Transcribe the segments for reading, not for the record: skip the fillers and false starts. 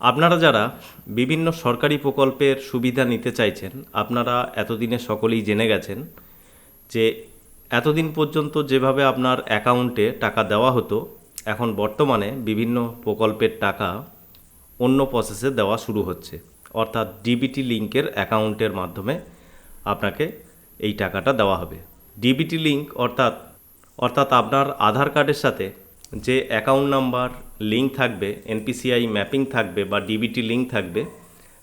আপনারা যারা বিভিন্ন সরকারি প্রকল্পের সুবিধা নিতে চাইছেন, আপনারা এতদিনে সকলেই জেনে গেছেন যে এতদিন পর্যন্ত যেভাবে আপনার অ্যাকাউন্টে টাকা দেওয়া হতো, এখন বর্তমানে বিভিন্ন প্রকল্পের টাকা অন্য প্রসেসে দেওয়া শুরু হচ্ছে। অর্থাৎ ডিবিটি লিঙ্কের অ্যাকাউন্টের মাধ্যমে আপনাকে এই টাকাটা দেওয়া হবে। ডিবিটি লিঙ্ক অর্থাৎ আপনার আধার কার্ডের সাথে যে অ্যাকাউন্ট নাম্বার লিঙ্ক থাকবে, এনপিসিআই ম্যাপিং থাকবে বা ডিবিটি লিঙ্ক থাকবে,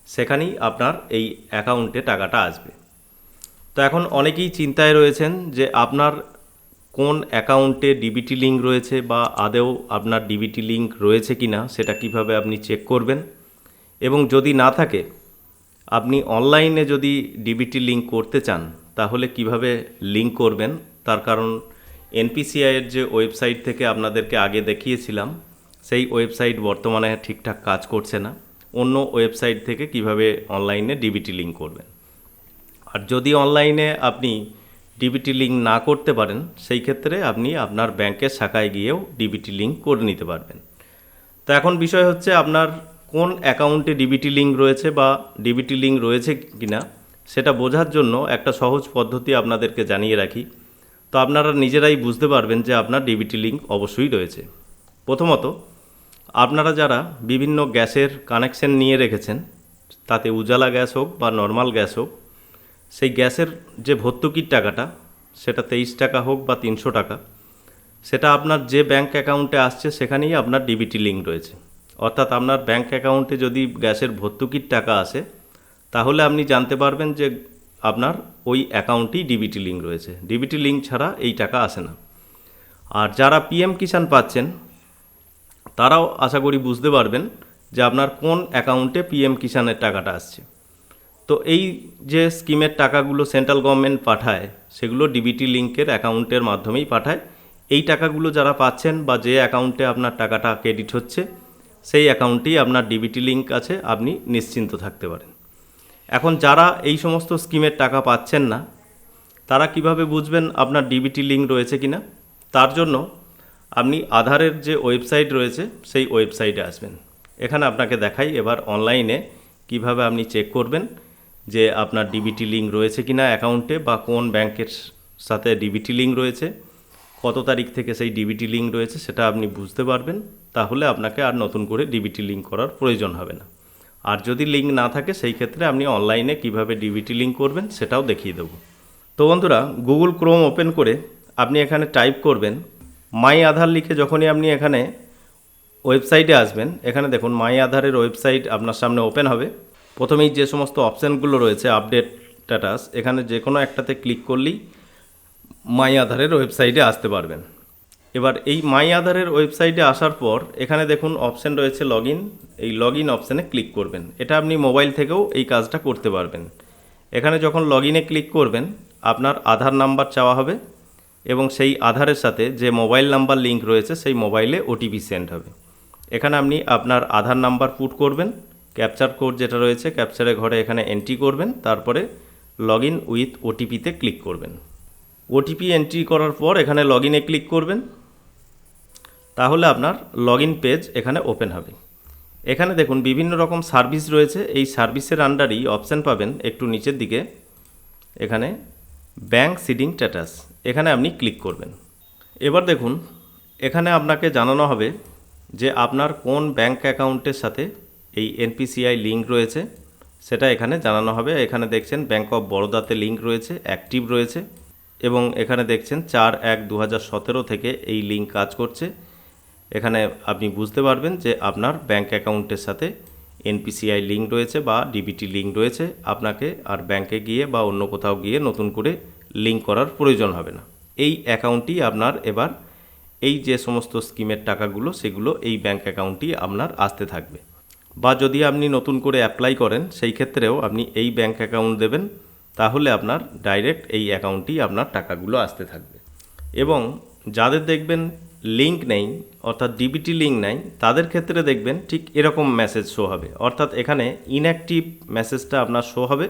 সেখানেই আপনার এই অ্যাকাউন্টে টাকাটা আসবে। তো এখন অনেকেই চিন্তায় রয়েছেন যে আপনার কোন অ্যাকাউন্টে ডিবিটি লিঙ্ক রয়েছে বা আদৌ আপনার ডিবিটি লিঙ্ক রয়েছে কি না সেটা কিভাবে আপনি চেক করবেন, এবং যদি না থাকে আপনি অনলাইনে যদি ডিবিটি লিঙ্ক করতে চান তাহলে কিভাবে লিঙ্ক করবেন। তার কারণ এনপিসিআইয়ের যে ওয়েবসাইট থেকে আপনাদেরকে আগে দেখিয়েছিলাম, সেই ওয়েবসাইট বর্তমানে ঠিকঠাক কাজ করছে না। অন্য ওয়েবসাইট থেকে কিভাবে অনলাইনে ডিবিটি লিঙ্ক করবেন। আর যদি অনলাইনে আপনি ডিবিটি লিঙ্ক না করতে পারেন, সেই ক্ষেত্রে আপনি আপনার ব্যাংকের শাখায় গিয়েও ডিবিটি লিঙ্ক করে নিতে পারবেন। তো এখন বিষয় হচ্ছে আপনার কোন অ্যাকাউন্টে ডিবিটি লিঙ্ক রয়েছে বা ডিবিটি লিঙ্ক রয়েছে কিনা সেটা বোঝার জন্য একটা সহজ পদ্ধতি আপনাদেরকে জানিয়ে রাখি। তো আপনারা নিজেরাই বুঝতে পারবেন যে আপনার ডিবিটি লিঙ্ক অবশ্যই রয়েছে। প্রথমত, আপনারা যারা বিভিন্ন গ্যাসের কানেকশন নিয়ে রেখেছেন, তাতে উজালা গ্যাস হোক বা নর্মাল গ্যাস হোক, সেই গ্যাসের যে ভর্তুকির টাকাটা, সেটা 23 টাকা হোক বা 300 টাকা, সেটা আপনার যে ব্যাংক অ্যাকাউন্টে আসছে সেখানেই আপনার ডিবিটি লিঙ্ক রয়েছে। অর্থাৎ আপনার ব্যাংক অ্যাকাউন্টে যদি গ্যাসের ভর্তুকির টাকা আসে, তাহলে আপনি জানতে পারবেন যে আপনার ওই অ্যাকাউন্টেই ডিবিটি লিঙ্ক রয়েছে। ডিবিটি লিঙ্ক ছাড়া এই টাকা আসে না। আর যারা পিএম কিষাণ পাচ্ছেন, তারাও আশা করি বুঝতে পারবেন যে আপনার কোন অ্যাকাউন্টে পিএম কিষাণের টাকাটা আসছে। তো এই যে স্কিমের টাকাগুলো সেন্ট্রাল গভর্নমেন্ট পাঠায়, সেগুলো ডিবিটি লিঙ্কের অ্যাকাউন্টের মাধ্যমেই পাঠায়। এই টাকাগুলো যারা পাচ্ছেন বা যে অ্যাকাউন্টে আপনার টাকাটা ক্রেডিট হচ্ছে, সেই অ্যাকাউন্টেই আপনার ডিবিটি লিঙ্ক আছে, আপনি নিশ্চিন্ত থাকতে পারেন। এখন যারা এই সমস্ত স্কিমের টাকা পাচ্ছেন না, তারা কিভাবে বুঝবেন আপনার ডিবিটি লিঙ্ক রয়েছে কিনা? তার জন্য আপনি আধারের যে ওয়েবসাইট রয়েছে সেই ওয়েবসাইটে আসবেন। এখানে আপনাকে দেখাই এবার অনলাইনে কিভাবে আপনি চেক করবেন যে আপনার ডিবিটি লিঙ্ক রয়েছে কিনা অ্যাকাউন্টে, বা কোন ব্যাংকের সাথে ডিবিটি লিঙ্ক রয়েছে, কত তারিখ থেকে সেই ডিবিটি লিঙ্ক রয়েছে, সেটা আপনি বুঝতে পারবেন। তাহলে আপনাকে আর নতুন করে ডিবিটি লিঙ্ক করার প্রয়োজন হবে না। আর যদি লিঙ্ক না থাকে, সেই ক্ষেত্রে আপনি অনলাইনে কিভাবে ডিবিটি লিঙ্ক করবেন সেটাও দেখিয়ে দেবো। তো বন্ধুরা, গুগল ক্রোম ওপেন করে আপনি এখানে টাইপ করবেন মাই আধার লিখে। যখনই আপনি এখানে ওয়েবসাইটে আসবেন, এখানে দেখুন মাই আধারের ওয়েবসাইট আপনার সামনে ওপেন হবে। প্রথমেই যে সমস্ত অপশানগুলো রয়েছে আপডেট স্ট্যাটাস, এখানে যে কোনো একটাতে ক্লিক করলেই মাই আধারের ওয়েবসাইটে আসতে পারবেন। এবার এই মাই আধারের ওয়েবসাইটে আসার পর এখানে দেখুন অপশান রয়েছে লগইন। এই লগইন অপশানে ক্লিক করবেন। এটা আপনি মোবাইল থেকেও এই কাজটা করতে পারবেন। এখানে যখন লগইনে ক্লিক করবেন, আপনার আধার নাম্বার চাওয়া হবে এবং সেই আধারের সাথে যে মোবাইল নাম্বার লিঙ্ক রয়েছে সেই মোবাইলে ওটিপি সেন্ড হবে। এখানে আপনি আপনার আধার নাম্বার পুট করবেন, ক্যাপচার কোড যেটা রয়েছে ক্যাপচারের ঘরে এখানে এন্ট্রি করবেন, তারপরে লগইন উইথ ওটিপিতে ক্লিক করবেন। ওটিপি এন্ট্রি করার পর এখানে লগইনে ক্লিক করবেন। তাহলে আপনার লগইন পেজ এখানে ওপেন হবে। এখানে দেখুন বিভিন্ন রকম সার্ভিস রয়েছে। এই সার্ভিসের আন্ডারই অপশান পাবেন একটু নিচের দিকে, এখানে ব্যাংক সিডিং স্ট্যাটাস, এখানে আপনি ক্লিক করবেন। এবার দেখুন এখানে আপনাকে জানানো হবে যে আপনার কোন ব্যাংক অ্যাকাউন্টের সাথে এই এনপিসিআই লিঙ্ক রয়েছে, সেটা এখানে জানানো হবে। এখানে দেখছেন ব্যাংক অফ বরোদাতে লিঙ্ক রয়েছে, অ্যাক্টিভ রয়েছে, এবং এখানে দেখছেন 4/1/2017 থেকে এই লিঙ্ক কাজ করছে। এখানে আপনি বুঝতে পারবেন যে আপনার ব্যাংক অ্যাকাউন্টের সাথে এনপিসিআই লিঙ্ক রয়েছে বা ডিবিটি লিঙ্ক রয়েছে। আপনাকে আর ব্যাংকে গিয়ে বা অন্য কোথাও গিয়ে নতুন করে লিঙ্ক করার প্রয়োজন হবে না। এই অ্যাকাউন্টই আপনার এবার এই যে সমস্ত স্কিমের টাকাগুলো, সেগুলো এই ব্যাংক অ্যাকাউন্টই আপনার আসতে থাকবে। বা যদি আপনি নতুন করে অ্যাপ্লাই করেন, সেই ক্ষেত্রেও আপনি এই ব্যাংক অ্যাকাউন্ট দেবেন, তাহলে আপনার ডাইরেক্ট এই অ্যাকাউন্টেই আপনার টাকাগুলো আসতে থাকবে। এবং যাদের দেখবেন লিঙ্ক নেই, অর্থাৎ ডিবিটি লিঙ্ক নেই, তাদের ক্ষেত্রে দেখবেন ঠিক এরকম মেসেজ শো হবে। অর্থাৎ এখানে ইনঅ্যাক্টিভ মেসেজটা আপনার শো হবে।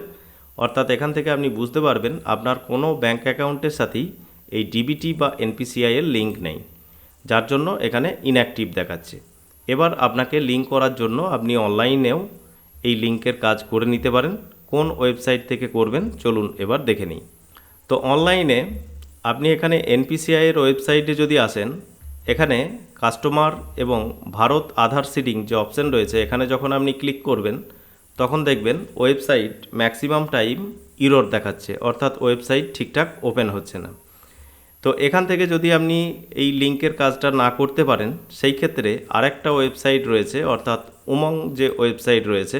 অর্থাৎ এখান থেকে আপনি বুঝতে পারবেন আপনার কোনো ব্যাংক অ্যাকাউন্টের সাথেই এই ডিবিটি বা এনপিসিআই এর লিঙ্ক নেই, যার জন্য এখানে ইনঅ্যাক্টিভ দেখাচ্ছে। এবার আপনাকে লিঙ্ক করার জন্য আপনি অনলাইনেও এই লিঙ্কের কাজ করে নিতে পারেন। কোন ওয়েবসাইট থেকে করবেন চলুন এবার দেখে নিই। তো অনলাইনে আপনি এখানে এনপিসিআই এর ওয়েবসাইটে যদি আসেন, এখানে কাস্টমার এবং ভারত আধার সিডিং যে অপশান রয়েছে, এখানে যখন আপনি ক্লিক করবেন তখন দেখবেন ওয়েবসাইট ম্যাক্সিমাম টাইম ইরর দেখাচ্ছে, অর্থাৎ ওয়েবসাইট ঠিকঠাক ওপেন হচ্ছে না। তো এখান থেকে যদি আপনি এই লিঙ্কের কাজটা না করতে পারেন, সেই ক্ষেত্রে আরেকটা ওয়েবসাইট রয়েছে, অর্থাৎ উমং যে ওয়েবসাইট রয়েছে,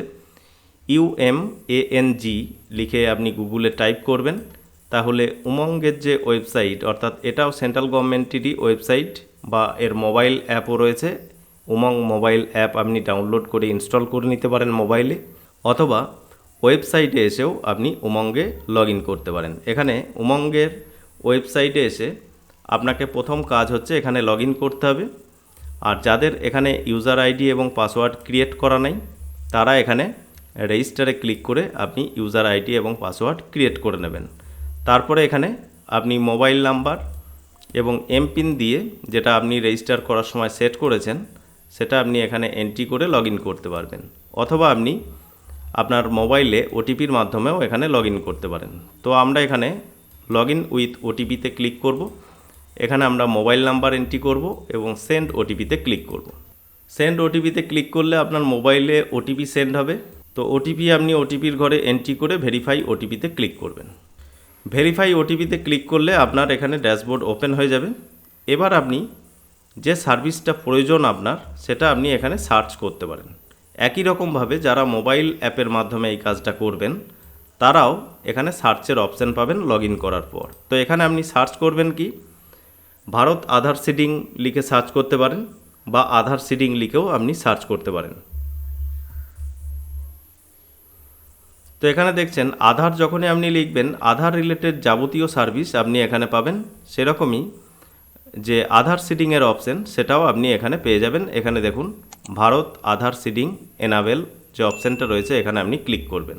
UMANG লিখে আপনি গুগলে টাইপ করবেন, তাহলে উমঙ্গের যে ওয়েবসাইট, অর্থাৎ এটাও সেন্ট্রাল গভর্নমেন্টেরই ওয়েবসাইট বা এর মোবাইল অ্যাপও রয়েছে। উমং মোবাইল অ্যাপ আপনি ডাউনলোড করে ইনস্টল করে নিতে পারেন মোবাইলে, অথবা ওয়েবসাইটে এসেও আপনি উমঙ্গে লগ ইন করতে পারেন। এখানে উমঙ্গের ওয়েবসাইটে এসে আপনাকে প্রথম কাজ হচ্ছে এখানে লগ ইন করতে হবে। আর যাদের এখানে ইউজার আইডি এবং পাসওয়ার্ড ক্রিয়েট করা নাই, তারা এখানে রেজিস্টারে ক্লিক করে আপনি ইউজার আইডি এবং পাসওয়ার্ড ক্রিয়েট করে নেবেন। তারপরে এখানে আপনি মোবাইল নাম্বার এবং এমপিন দিয়ে, যেটা আপনি রেজিস্টার করার সময় সেট করেছেন, সেটা আপনি এখানে এন্ট্রি করে লগ ইন করতে পারবেন, অথবা আপনি আপনার মোবাইলে ওটিপির মাধ্যমেও এখানে লগ ইন করতে পারেন। তো আমরা এখানে লগ ইন উইথ ওটিপিতে ক্লিক করব। এখানে আমরা মোবাইল নাম্বার এন্ট্রি করব এবং সেন্ড ওটিপিতে ক্লিক করব। সেন্ড ওটিপিতে ক্লিক করলে আপনার মোবাইলে ওটিপি সেন্ড হবে। তো ওটিপি আপনি ওটিপির ঘরে এন্ট্রি করে ভেরিফাই ওটিপিতে ক্লিক করবেন। ভেরিফাই ওটিপিতে ক্লিক করলে আপনার এখানে ড্যাশবোর্ড ওপেন হয়ে যাবে। এবার আপনি যে সার্ভিসটা প্রয়োজন আপনার, সেটা আপনি এখানে সার্চ করতে পারেন। একই রকমভাবে যারা মোবাইল অ্যাপের মাধ্যমে এই কাজটা করবেন, তারাও এখানে সার্চের অপশান পাবেন লগ ইন করার পর। তো এখানে আপনি সার্চ করবেন কি, ভারত আধার সিডিং লিখে সার্চ করতে পারেন, বা আধার সিডিং লিখেও আপনি সার্চ করতে পারেন। তো এখানে দেখছেন আধার যখনই আপনি লিখবেন, আধার রিলেটেড যাবতীয় সার্ভিস আপনি এখানে পাবেন। সেরকমই যে আধার সিডিংয়ের অপশান, সেটাও আপনি এখানে পেয়ে যাবেন। এখানে দেখুন ভারত আধার সিডিং এনাবেল যে অপশানটা রয়েছে, এখানে আপনি ক্লিক করবেন।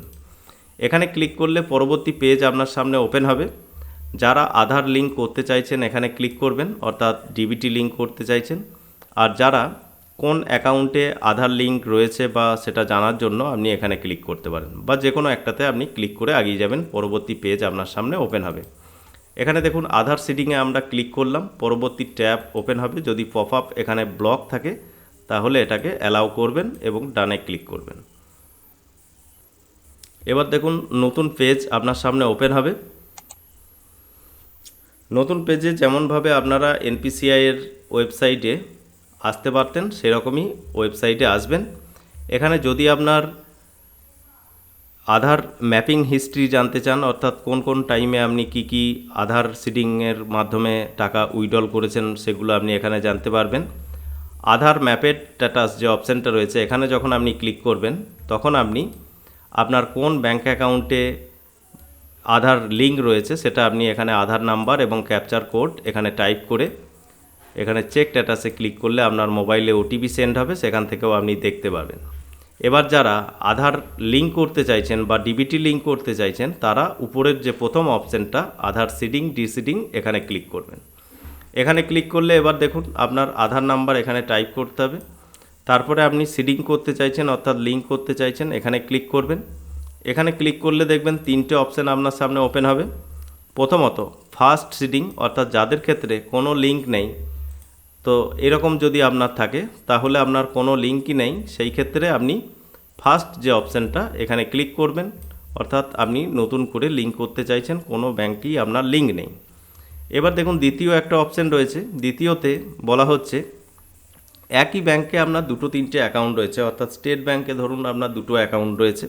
এখানে ক্লিক করলে পরবর্তী পেজ আপনার সামনে ওপেন হবে। যারা আধার লিঙ্ক করতে চাইছেন এখানে ক্লিক করবেন, অর্থাৎ ডিবিটি লিঙ্ক করতে চাইছেন। আর যারা কোন অ্যাকাউন্টে আধার লিঙ্ক রয়েছে বা সেটা জানার জন্য আপনি এখানে ক্লিক করতে পারেন, বা যে কোনো একটাতে আপনি ক্লিক করে এগিয়ে যাবেন, পরবর্তী পেজ আপনার সামনে ওপেন হবে। এখানে দেখুন আধার সিডিংয়ে আমরা ক্লিক করলাম, পরবর্তী ট্যাব ওপেন হবে। যদি পপ আপ এখানে ব্লক থাকে তাহলে এটাকে অ্যালাউ করবেন এবং ডানে ক্লিক করবেন। এবার দেখুন নতুন পেজ আপনার সামনে ওপেন হবে। নতুন পেজে যেমনভাবে আপনারা এনপিসিআই এর ওয়েবসাইটে আসতে পারতেন, সেরকমই ওয়েবসাইটে আসবেন। এখানে যদি আপনার আধার ম্যাপিং হিস্ট্রি জানতে চান, অর্থাৎ কোন কোন টাইমে আপনি কি আধার সিডিংয়ের মাধ্যমে টাকা উইথড্রল করেছেন, সেগুলো আপনি এখানে জানতে পারবেন। আধার ম্যাপের স্ট্যাটাস যে অপশানটা রয়েছে, এখানে যখন আপনি ক্লিক করবেন তখন আপনি আপনার কোন ব্যাঙ্ক অ্যাকাউন্টে আধার লিঙ্ক রয়েছে সেটা আপনি এখানে আধার নাম্বার এবং ক্যাপচার কোড এখানে টাইপ করে এখানে চেক স্ট্যাটাসে ক্লিক করলে আপনার মোবাইলে ওটিপি সেন্ড হবে, সেখান থেকেও আপনি দেখতে পাবেন। এবার যারা আধার লিঙ্ক করতে চাইছেন বা ডিবিটি লিঙ্ক করতে চাইছেন, তারা উপরের যে প্রথম অপশানটা আধার সিডিং ডিসিডিং, এখানে ক্লিক করবেন। এখানে ক্লিক করলে এবার দেখুন আপনার আধার নাম্বার এখানে টাইপ করতে হবে। তারপরে আপনি সিডিং করতে চাইছেন অর্থাৎ লিঙ্ক করতে চাইছেন, এখানে ক্লিক করবেন। এখানে ক্লিক করলে দেখবেন তিনটে অপশান আপনার সামনে ওপেন হবে। প্রথমত ফার্স্ট সিডিং, অর্থাৎ যাদের ক্ষেত্রে কোনো লিঙ্ক নেই, তো এরকম যদি আপনার থাকে তাহলে আপনার কোনো লিঙ্কই নেই, সেই ক্ষেত্রে আপনি ফার্স্ট যে অপশানটা এখানে ক্লিক করবেন, অর্থাৎ আপনি নতুন করে লিঙ্ক করতে চাইছেন, কোনো ব্যাঙ্কই আপনার লিঙ্ক নেই। এবার দেখুন দ্বিতীয় একটা অপশান রয়েছে। দ্বিতীয়তে বলা হচ্ছে একই ব্যাঙ্কে আপনার দুটো তিনটে অ্যাকাউন্ট রয়েছে, অর্থাৎ স্টেট ব্যাঙ্কে ধরুন আপনার দুটো অ্যাকাউন্ট রয়েছে,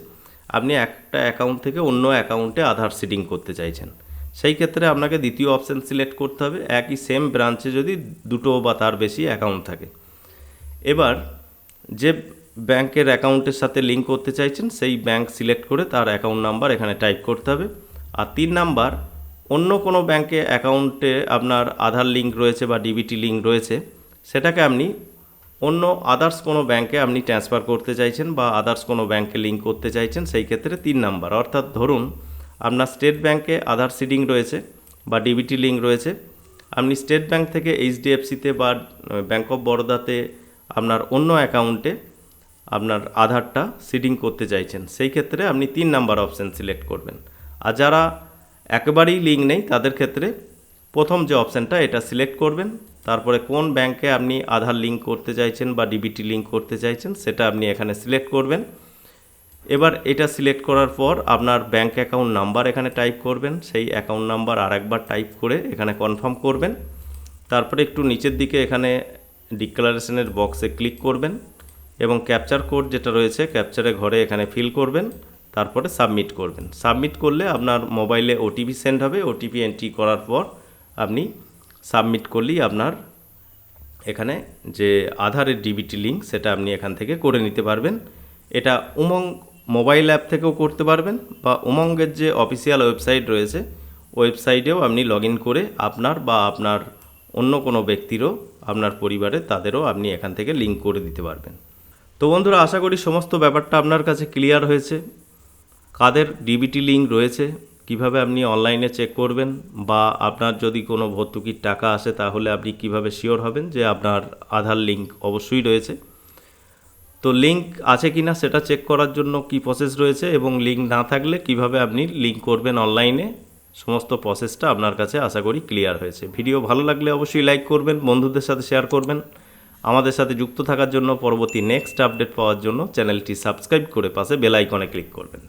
আপনি একটা অ্যাকাউন্ট থেকে অন্য অ্যাকাউন্টে আধার সিডিং করতে চাইছেন, সেই ক্ষেত্রে আপনাকে দ্বিতীয় অপশান সিলেক্ট করতে হবে, একই সেম ব্রাঞ্চে যদি দুটো বা তার বেশি অ্যাকাউন্ট থাকে। এবার যে ব্যাংকের অ্যাকাউন্টের সাথে লিঙ্ক করতে চাইছেন সেই ব্যাংক সিলেক্ট করে তার অ্যাকাউন্ট নাম্বার এখানে টাইপ করতে হবে। আর 3 নাম্বার, অন্য কোনো ব্যাংকে অ্যাকাউন্টে আপনার আধার লিঙ্ক রয়েছে বা ডিবিটি লিঙ্ক রয়েছে, সেটাকে আপনি অন্য আদার্স কোনো ব্যাংকে আপনি ট্রান্সফার করতে চাইছেন বা আদার্স কোনো ব্যাংকে লিঙ্ক করতে চাইছেন, সেই ক্ষেত্রে 3 নাম্বার। অর্থাৎ ধরুন আপনার স্টেট ব্যাংকে আধার সিডিং রয়েছে বা ডিবিটি লিঙ্ক রয়েছে, আপনি স্টেট ব্যাংক থেকে এইচডিএফসিতে বা ব্যাঙ্ক অফ বরোদাতে আপনার অন্য অ্যাকাউন্টে আপনার আধারটা সিডিং করতে চাইছেন, সেই ক্ষেত্রে আপনি 3 নাম্বার অপশান সিলেক্ট করবেন। আর যারা একেবারেই লিঙ্ক নেই তাদের ক্ষেত্রে প্রথম যে অপশানটা এটা সিলেক্ট করবেন, তারপরে কোন ব্যাংকে আপনি আধার লিঙ্ক করতে চাইছেন বা ডিবিটি লিঙ্ক করতে চাইছেন সেটা আপনি এখানে সিলেক্ট করবেন। এবার এটা সিলেক্ট করার পর আপনার ব্যাংক অ্যাকাউন্ট নাম্বার এখানে টাইপ করবেন, সেই অ্যাকাউন্ট নাম্বার আরেকবার টাইপ করে এখানে কনফার্ম করবেন। তারপরে একটু নিচের দিকে এখানে ডিক্লারেশনের বক্সে ক্লিক করবেন এবং ক্যাপচার কোড যেটা রয়েছে ক্যাপচারে ঘরে এখানে ফিল করবেন, তারপরে সাবমিট করবেন। সাবমিট করলে আপনার মোবাইলে ওটিপি সেন্ড হবে, ওটিপি এন্ট্রি করার পর আপনি সাবমিট করলেই আপনার এখানে যে আধারের ডিবিটি লিঙ্ক সেটা আপনি এখান থেকে করে নিতে পারবেন। এটা উমং মোবাইল অ্যাপ থেকেও করতে পারবেন বা উমঙ্গের যে অফিসিয়াল ওয়েবসাইট রয়েছে ওয়েবসাইটেও আপনি লগ ইন করে আপনার বা আপনার অন্য কোনো ব্যক্তিরও আপনার পরিবারে তাদেরও আপনি এখান থেকে লিঙ্ক করে দিতে পারবেন। তো বন্ধুরা, আশা করি সমস্ত ব্যাপারটা আপনার কাছে ক্লিয়ার হয়েছে। কাদের ডিবিটি লিঙ্ক রয়েছে, কিভাবে আপনি অনলাইনে চেক করবেন, বা আপনার যদি কোনো ভর্তুকির টাকা আসে তাহলে আপনি কিভাবে শিওর হবেন যে আপনার আধার লিঙ্ক অবশ্যই রয়েছে। তো লিঙ্ক আছে কি না সেটা চেক করার জন্য কি প্রসেস রয়েছে এবং লিঙ্ক না থাকলে কিভাবে আপনি লিঙ্ক করবেন অনলাইনে, সমস্ত প্রসেসটা আপনার কাছে আশা করি ক্লিয়ার হয়েছে। ভিডিও ভালো লাগলে অবশ্যই লাইক করবেন, বন্ধুদের সাথে শেয়ার করবেন। আমাদের সাথে যুক্ত থাকার জন্য, পরবর্তী নেক্সট আপডেট পাওয়ার জন্য চ্যানেলটি সাবস্ক্রাইব করে পাশে বেল আইকনে ক্লিক করবেন।